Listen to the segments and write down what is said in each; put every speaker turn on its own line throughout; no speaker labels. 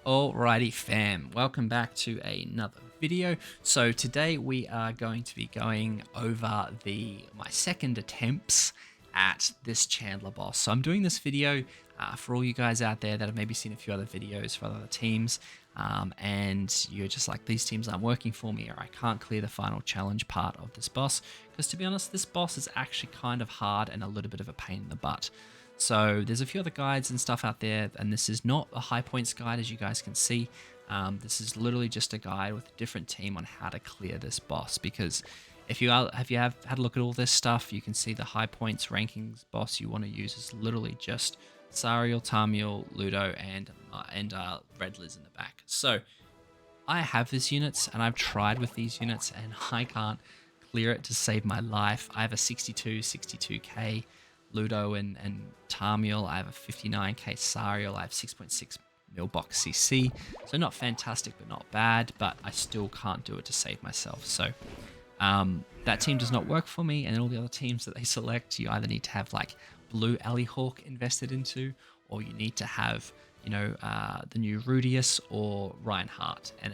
Alrighty fam, welcome back to another video. So today we are going to be going over my second attempts at this Chandler Boss. So I'm doing this video for all you guys out there that have maybe seen a few other videos for other teams and you're just like, these teams aren't working for me, or I can't clear the final challenge part of this boss. Because to be honest, this boss is actually kind of hard and a little bit of a pain in the butt. So there's a few other guides and stuff out there, and this is not a high points guide, as you guys can see. This is literally just a guide with a different team on how to clear this boss, because if you have had a look at all this stuff, you can see the high points rankings boss you want to use is literally just Sariel, Tamiel, Ludo, and Red Liz in the back. So I have these units, and I've tried with these units, and I can't clear it to save my life. I have a 62k Ludo and Tamiel. I have a 59k Sariel. I have 6.6 mil box CC. So not fantastic, but not bad. But I still can't do it to save myself. So that team does not work for me. And all the other teams that they select, you either need to have like Blue Alley Hawk invested into, or you need to have, you know, the new Rudius or Reinhardt. And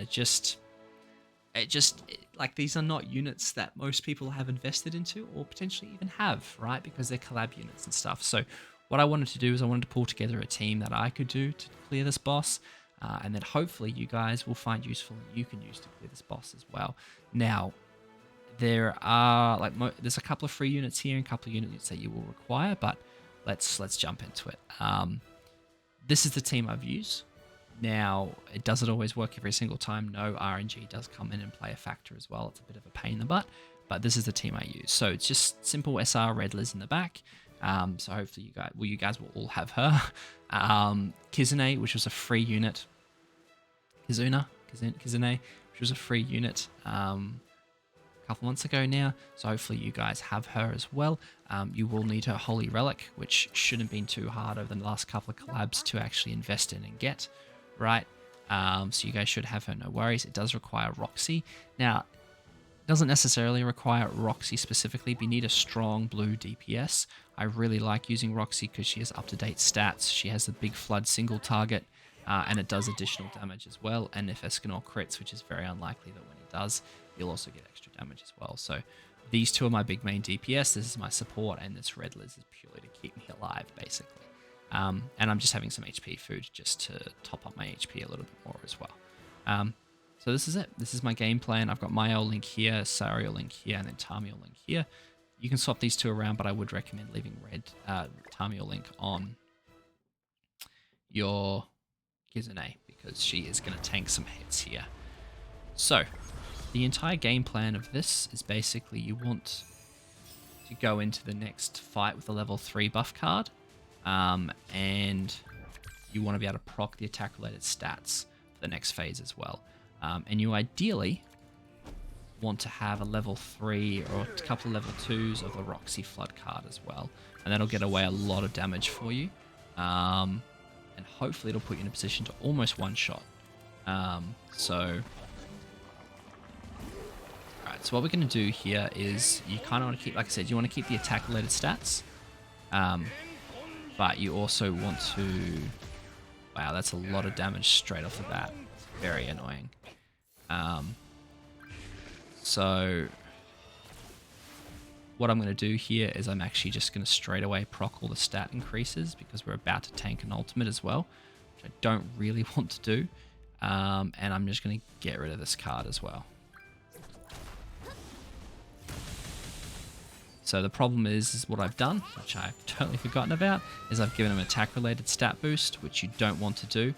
like, these are not units that most people have invested into or potentially even have, right? Because they're collab units and stuff. So what I wanted to do is I wanted to pull together a team that I could do to clear this boss, and that hopefully you guys will find useful and you can use to clear this boss as well. Now, there are there's a couple of free units here and a couple of units that you will require, but let's jump into it. This is the team I've used. Now, it doesn't always work every single time. No, RNG does come in and play a factor as well. It's a bit of a pain in the butt, but this is the team I use. So it's just simple SR Red Liz in the back. So hopefully you guys will all have her. Kizune, which was a free unit. Kizune, which was a free unit a couple months ago now. So hopefully you guys have her as well. You will need her Holy Relic, which shouldn't have been too hard over the last couple of collabs to actually invest in and get. Right, so you guys should have her, no worries. It does require Roxy. Now, it doesn't necessarily require Roxy specifically, but you need a strong blue DPS. I really like using Roxy because she has up-to-date stats. She has the big flood single target, and it does additional damage as well. And if Escanor crits, which is very unlikely that when it does, you'll also get extra damage as well. So these two are my big main DPS. This is my support, and this Red Liz is purely to keep me alive, basically. And I'm just having some HP food just to top up my HP a little bit more as well. So this is it. This is my game plan. I've got Mael Link here, Sariel Link here, and then Tamiel Link here. You can swap these two around, but I would recommend leaving Tamiel Link on your Kizune, because she is going to tank some hits here. So the entire game plan of this is basically you want to go into the next fight with a level 3 buff card. And you want to be able to proc the attack-related stats for the next phase as well. And you ideally want to have a level 3 or a couple of level 2s of the Roxy Flood card as well. And that'll get away a lot of damage for you. And hopefully it'll put you in a position to almost one-shot. So what we're going to do here is you kind of want to keep, like I said, you want to keep the attack-related stats. But you also want to... Wow, that's a lot of damage straight off the bat. It's very annoying. So what I'm going to do here is I'm actually just going to straight away proc all the stat increases, because we're about to tank an ultimate as well, which I don't really want to do. And I'm just going to get rid of this card as well. So the problem is what I've done, which I've totally forgotten about, is I've given him attack-related stat boost, which you don't want to do.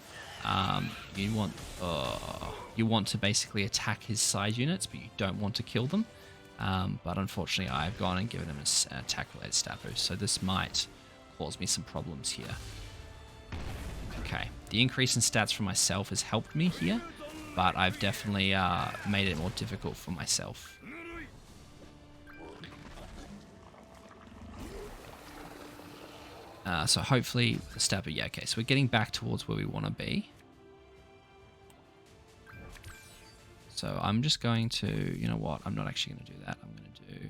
You want to basically attack his side units, but you don't want to kill them. But unfortunately, I've gone and given him an attack-related stat boost, so this might cause me some problems here. Okay, the increase in stats for myself has helped me here, but I've definitely made it more difficult for myself. So hopefully the stat, but yeah, okay, so we're getting back towards where we want to be. So I'm just going to, you know what, I'm not actually going to do that. I'm going to do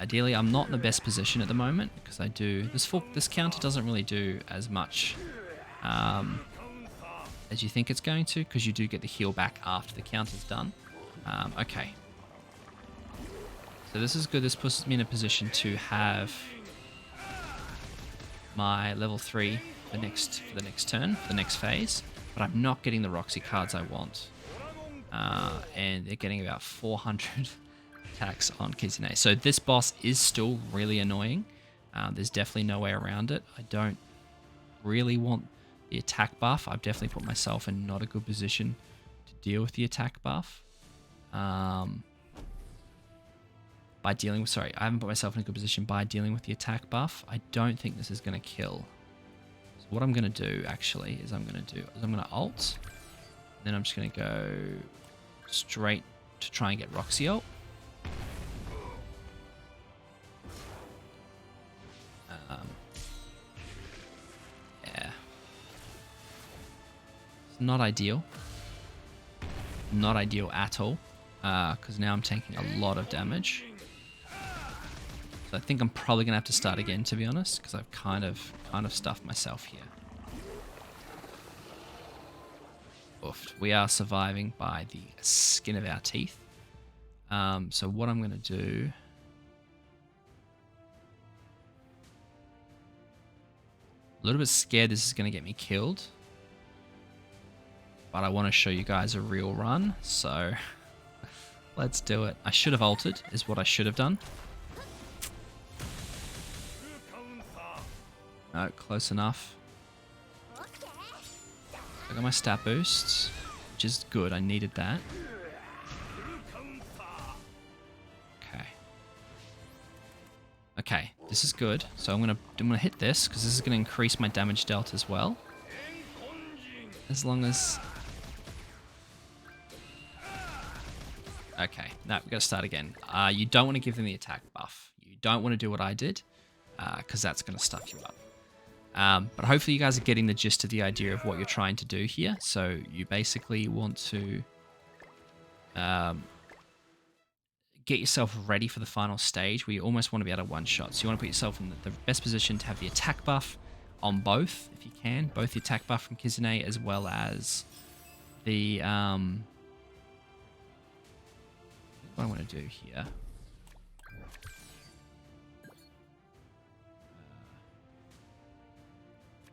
Ideally, I'm not in the best position at the moment because I do this counter doesn't really do as much as you think it's going to, because you do get the heal back after the counter's done. Okay, so this is good. This puts me in a position to have my level 3 for the next turn, for the next phase, but I'm not getting the Roxy cards I want, and they're getting about 400 attacks on Kizune. So this boss is still really annoying. There's definitely no way around it. I don't really want the attack buff. I've definitely put myself in not a good position to deal with the attack buff. I haven't put myself in a good position by dealing with the attack buff. I don't think this is going to kill. So what I'm going to do actually is I'm going to ult, and then I'm just going to go straight to try and get Roxy ult. Yeah. It's not ideal. Not ideal at all, because now I'm taking a lot of damage. So I think I'm probably gonna have to start again, to be honest, because I've kind of stuffed myself here. Oofed. We are surviving by the skin of our teeth. So what I'm gonna do, a little bit scared this is gonna get me killed, but I want to show you guys a real run, so let's do it. I should have ulted, is what I should have done. No, close enough. I got my stat boost, which is good. I needed that. Okay. Okay, this is good. So I'm gonna hit this because this is gonna increase my damage dealt as well. As long as. Okay, no, we gotta start again. You don't want to give them the attack buff. You don't want to do what I did, because that's gonna stuff you up. But hopefully you guys are getting the gist of the idea of what you're trying to do here. So you basically want to get yourself ready for the final stage, where you almost want to be able to one-shot. So you want to put yourself in the best position to have the attack buff on both, if you can. Both the attack buff from Kizune as well as the... what I want to do here...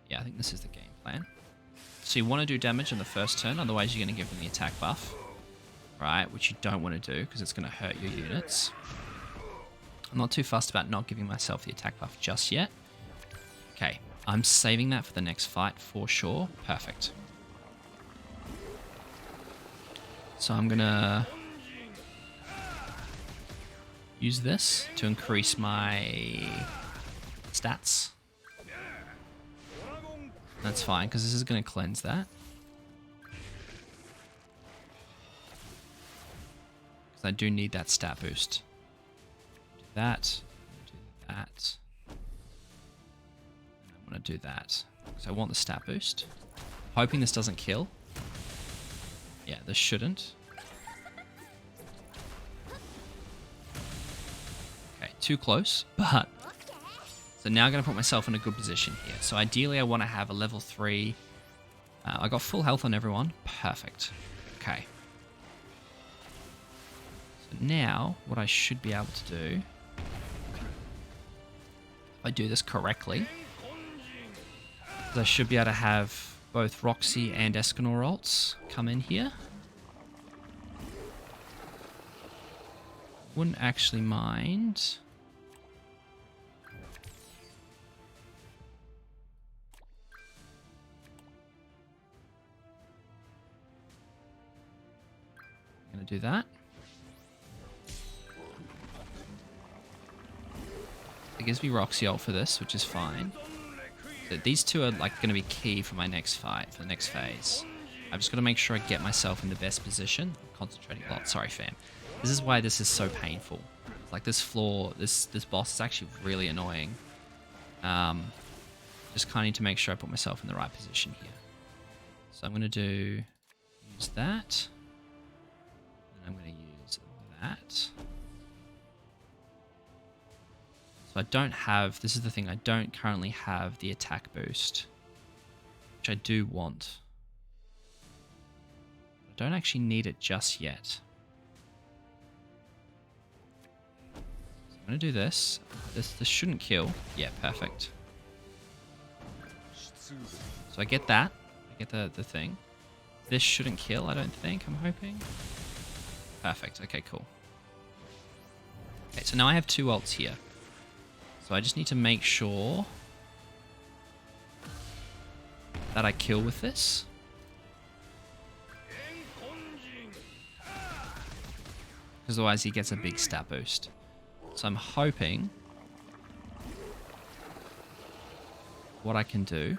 yeah, I think this is the game plan. So you want to do damage in the first turn, otherwise you're going to give them the attack buff, right? Which you don't want to do because it's going to hurt your units. I'm not too fussed about not giving myself the attack buff just yet. Okay, I'm saving that for the next fight for sure. Perfect. So I'm going to use this to increase my stats. That's fine, because this is going to cleanse that. Because I do need that stat boost. Do that. Do that. And I'm going to do that. So I want the stat boost. Hoping this doesn't kill. Yeah, this shouldn't. Okay, too close, but... So now I'm going to put myself in a good position here. So ideally I want to have a level 3. I got full health on everyone. Perfect. Okay. So now what I should be able to do, if I do this correctly, is I should be able to have both Roxy and Escanor ults come in here. Wouldn't actually mind... Gonna do that. It gives me Roxy ult for this, which is fine. So these two are like going to be key for my next fight, for the next phase. I've just got to make sure I get myself in the best position. I'm concentrating a lot. Sorry, fam. This is why this is so painful. Like this floor, this boss is actually really annoying. Just kind of need to make sure I put myself in the right position here. So I'm going to use that. I'm going to use that. So I don't have, this is the thing, I don't currently have the attack boost, which I do want. I don't actually need it just yet. So I'm going to do this. This shouldn't kill. Yeah, perfect. So I get that. I get the thing. This shouldn't kill, I don't think, I'm hoping. Perfect, okay, cool. Okay, so now I have 2 ults here. So I just need to make sure that I kill with this. Because otherwise he gets a big stat boost. So I'm hoping what I can do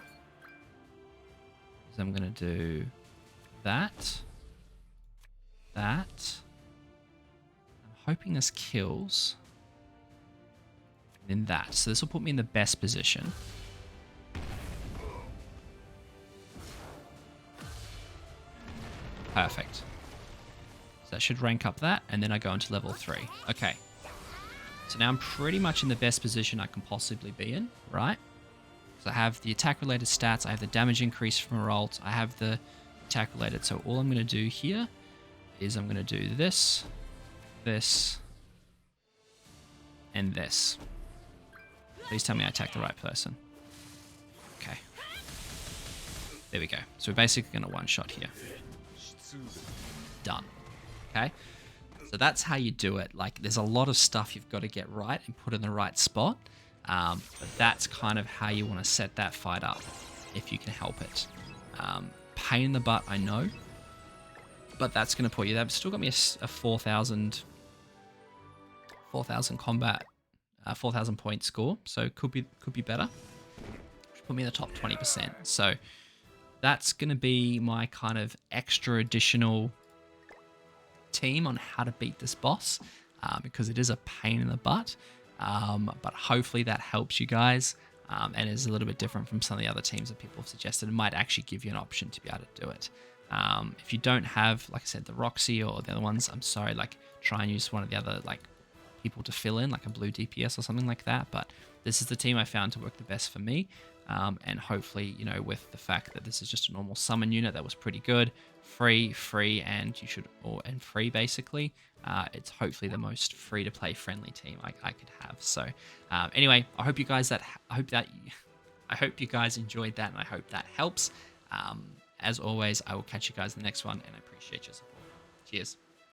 is I'm going to do that. I'm hoping this kills. And then that. So this will put me in the best position. Perfect. So that should rank up that, and then I go into level 3. Okay. So now I'm pretty much in the best position I can possibly be in, right? So I have the attack-related stats, I have the damage increase from a ult, I have the attack-related. So all I'm going to do here is I'm going to do this, this, and this. Please tell me I attack the right person. Okay. There we go. So we're basically going to one-shot here. Done. Okay. So that's how you do it. Like, there's a lot of stuff you've got to get right and put in the right spot. But that's kind of how you want to set that fight up, if you can help it. Pain in the butt, I know. But that's going to put you... That's still got me a 4,000 combat... 4,000 point score, so could be better. Should put me in the top 20%. So that's going to be my kind of extra additional team on how to beat this boss, because it is a pain in the butt. But hopefully that helps you guys, and is a little bit different from some of the other teams that people have suggested. It might actually give you an option to be able to do it. If you don't have, like I said, the Roxy or the other ones, I'm sorry, like try and use one of the other like people to fill in, like a blue DPS or something like that. But this is the team I found to work the best for me. And hopefully, you know, with the fact that this is just a normal summon unit that was pretty good, free, and you should, and free basically, it's hopefully the most free to play friendly team I could have. So anyway, I hope you guys enjoyed that, and I hope that helps. As always, I will catch you guys in the next one, and I appreciate your support. Cheers.